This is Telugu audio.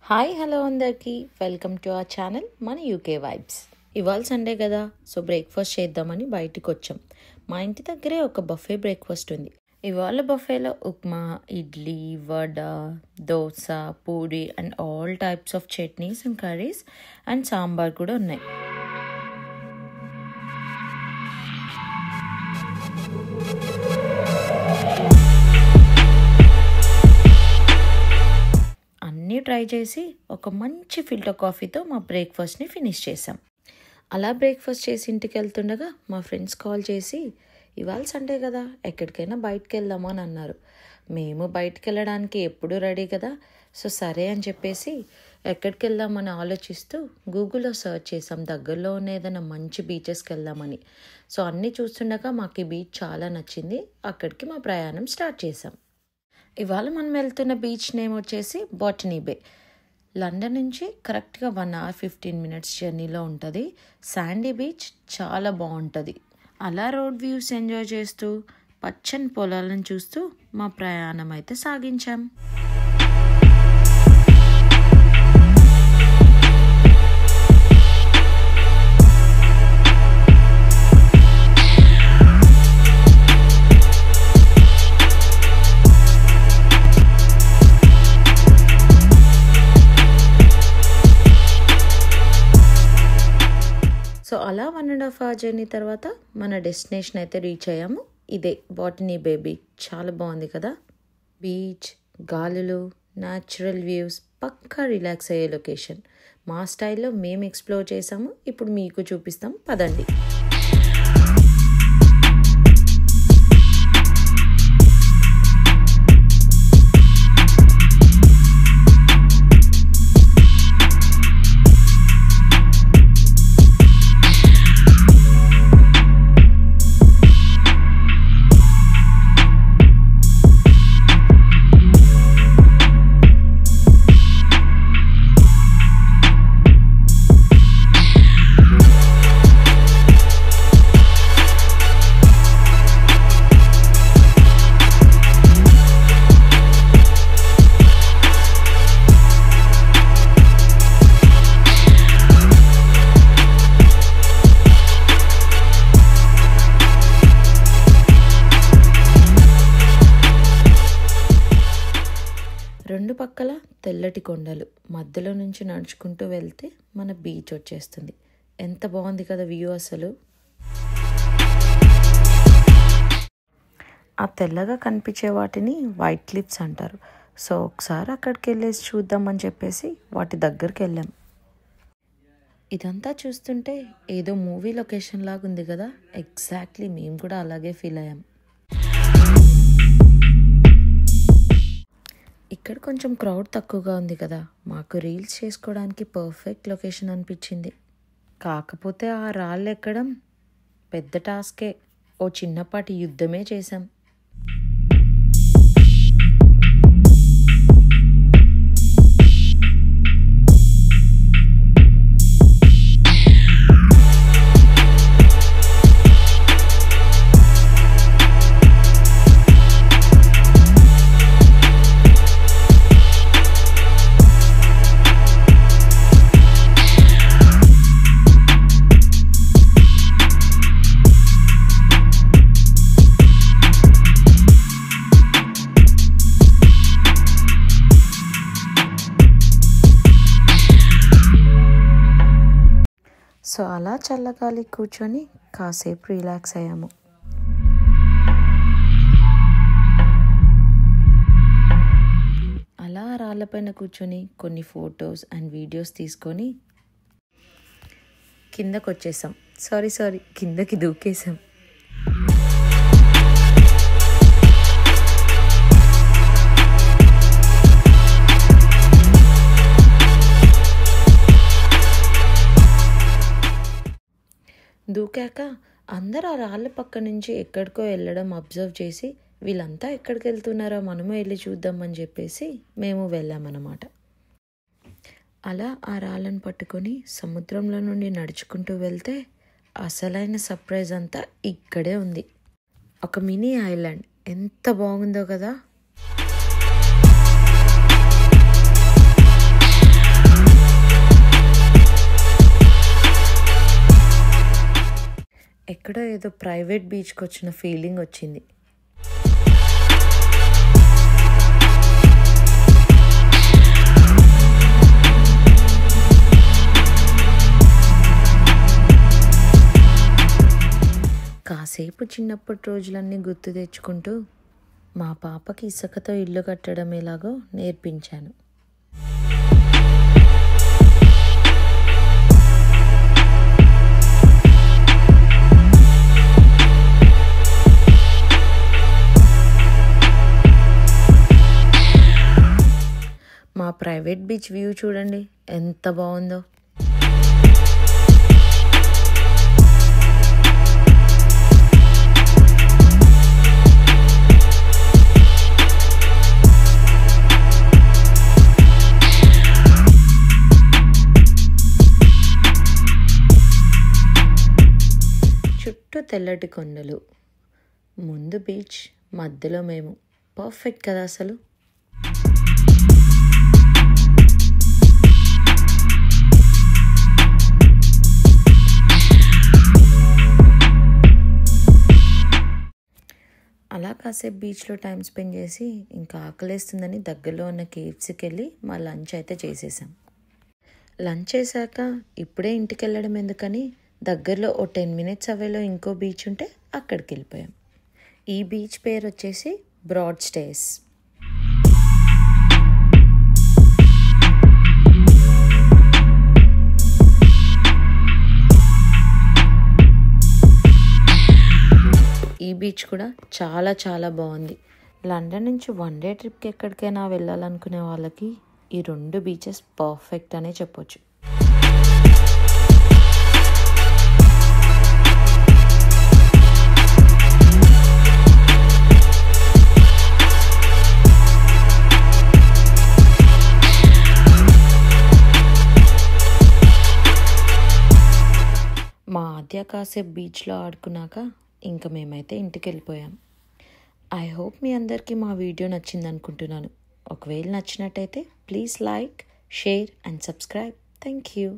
హాయ్ హలో అందరికీ వెల్కమ్ టు అవర్ ఛానల్ మన యూకే వైబ్స్. ఇవాళ సండే కదా, సో బ్రేక్ఫాస్ట్ చేద్దామని బయటికి వచ్చాం. మా ఇంటి దగ్గరే ఒక బఫే బ్రేక్ఫాస్ట్ ఉంది. ఇవాళ బఫేలో upma, idli, vada, dosa, puri and all types of chutneys and curries and sambar కూడా ఉన్నాయి. అన్నీ ట్రై చేసి ఒక మంచి ఫిల్టర్ కాఫీతో మా బ్రేక్ఫాస్ట్ని ఫినిష్ చేసాం. అలా బ్రేక్ఫాస్ట్ చేసి ఇంటికి వెళ్తుండగా మా ఫ్రెండ్స్ కాల్ చేసి ఇవాళ సండే కదా ఎక్కడికైనా బయటకు వెళ్దామా అని అన్నారు. మేము బయటకు వెళ్ళడానికి ఎప్పుడు రెడీ కదా, సో సరే అని చెప్పేసి ఎక్కడికి వెళ్దామని ఆలోచిస్తూ గూగుల్లో సర్చ్ చేసాం దగ్గరలో ఉన్న ఏదైనా మంచి బీచెస్కి వెళ్దామని. సో అన్నీ చూస్తుండగా మాకు ఈ బీచ్ చాలా నచ్చింది. అక్కడికి మా ప్రయాణం స్టార్ట్ చేసాం. ఇవాళ మనం వెళ్తున్న బీచ్ నేమ్ వచ్చేసి బాటనీ బే. లండన్ నుంచి కరెక్ట్గా 1 hour 15 minutes జర్నీలో ఉంటుంది. శాండీ బీచ్ చాలా బాగుంటుంది. అలా రోడ్ వ్యూస్ ఎంజాయ్ చేస్తూ పచ్చని పొలాలను చూస్తూ మా ప్రయాణం అయితే సాగించాం. సో అలా 1.5 hour జర్నీ తర్వాత మన డెస్టినేషన్ అయితే రీచ్ అయ్యాము. ఇదే బాటనీ బే బీచ్. చాలా బాగుంది కదా. బీచ్, గాలులు, న్యాచురల్ వ్యూస్, పక్కా రిలాక్స్ అయ్యే లొకేషన్. మా స్టైల్లో మేము ఎక్స్ప్లోర్ చేసాము. ఇప్పుడు మీకు చూపిస్తాం, పదండి. రెండు పక్కల తెల్లటి కొండలు, మధ్యలో నుంచి నడుచుకుంటూ వెళ్తే మన బీచ్ వచ్చేస్తుంది. ఎంత బాగుంది కదా వ్యూ అసలు. ఆ తెల్లగా కనిపించే వాటిని వైట్ క్లిఫ్స్ అంటారు. సో ఒకసారి అక్కడికి వెళ్ళేసి చూద్దామని చెప్పేసి వాటి దగ్గరికి వెళ్ళాం. ఇదంతా చూస్తుంటే ఏదో మూవీ లొకేషన్ లాగా ఉంది కదా. ఎగ్జాక్ట్లీ మేము కూడా అలాగే ఫీల్ అయ్యాం. ఇక్కడ కొంచెం క్రౌడ్ తక్కువగా ఉంది కదా, మాకు రీల్స్ చేసుకోవడానికి పర్ఫెక్ట్ లొకేషన్ అనిపించింది. కాకపోతే ఆ రాళ్ళు ఎక్కడం పెద్ద టాస్కే. ఓ చిన్నపాటి యుద్ధమే చేశాం. సో అలా చల్లగాలి కూర్చొని కాసేపు రిలాక్స్ అయ్యాము. అలా రాళ్ళపైన కూర్చొని కొన్ని ఫొటోస్ అండ్ వీడియోస్ తీసుకొని కిందకు వచ్చేసాం. కిందకి దూకేసాం. దూకాక అందరూ ఆ రాళ్ళ పక్క నుంచి ఎక్కడికో వెళ్ళడం అబ్జర్వ్ చేసి వీళ్ళంతా ఎక్కడికి వెళ్తున్నారో మనము వెళ్ళి చూద్దామని చెప్పేసి మేము వెళ్ళామన్నమాట. అలా ఆ రాళ్ళను పట్టుకొని సముద్రంలో నుండి నడుచుకుంటూ వెళ్తే అసలైన సర్ప్రైజ్ అంతా ఇక్కడే ఉంది. ఒక మినీ ఐలాండ్. ఎంత బాగుందో కదా. ఏదో ప్రైవేట్ బీచ్కి వచ్చిన ఫీలింగ్ వచ్చింది. కాసేపు చిన్నప్పటి రోజులన్నీ గుర్తు తెచ్చుకుంటూ మా పాపకి ఇసుకతో ఇల్లు కట్టడం ఎలాగో నేర్పించాను. మా ప్రైవేట్ బీచ్ వ్యూ చూడండి ఎంత బాగుందో. చుట్టూ తెల్లటి కొండలు, ముందు బీచ్, మధ్యలో మేము. పర్ఫెక్ట్ కదా అసలు. అలా కాసేపు బీచ్లో టైం స్పెండ్ చేసి ఇంకా ఆకలేస్తుందని దగ్గరలో ఉన్న కేఎఫ్సీకి వెళ్ళి మా లంచ్ అయితే చేసేసాం. లంచ్ చేశాక ఇప్పుడే ఇంటికి వెళ్ళడం ఎందుకని దగ్గరలో ఓ 10 minutes అవేలో ఇంకో బీచ్ ఉంటే అక్కడికి వెళ్ళిపోయాం. ఈ బీచ్ పేరు వచ్చేసి బ్రాడ్ స్టేర్స్. ఈ బీచ్ కూడా చాలా చాలా బాగుంది. లండన్ నుంచి 1 day ట్రిప్కి ఎక్కడికైనా వెళ్ళాలనుకునే వాళ్ళకి ఈ 2 బీచెస్ పర్ఫెక్ట్ అనే చెప్పొచ్చు. మా ఆద్య కాసేపు బీచ్లో ఆడుకున్నాక ఇంకా మేమైతే ఇంటికి వెళ్ళిపోయాం. ఐ హోప్ మీ అందరికీ మా వీడియో నచ్చింది అనుకుంటున్నాను. ఒకవేళ నచ్చినట్టయితే please like, share and subscribe. Thank you.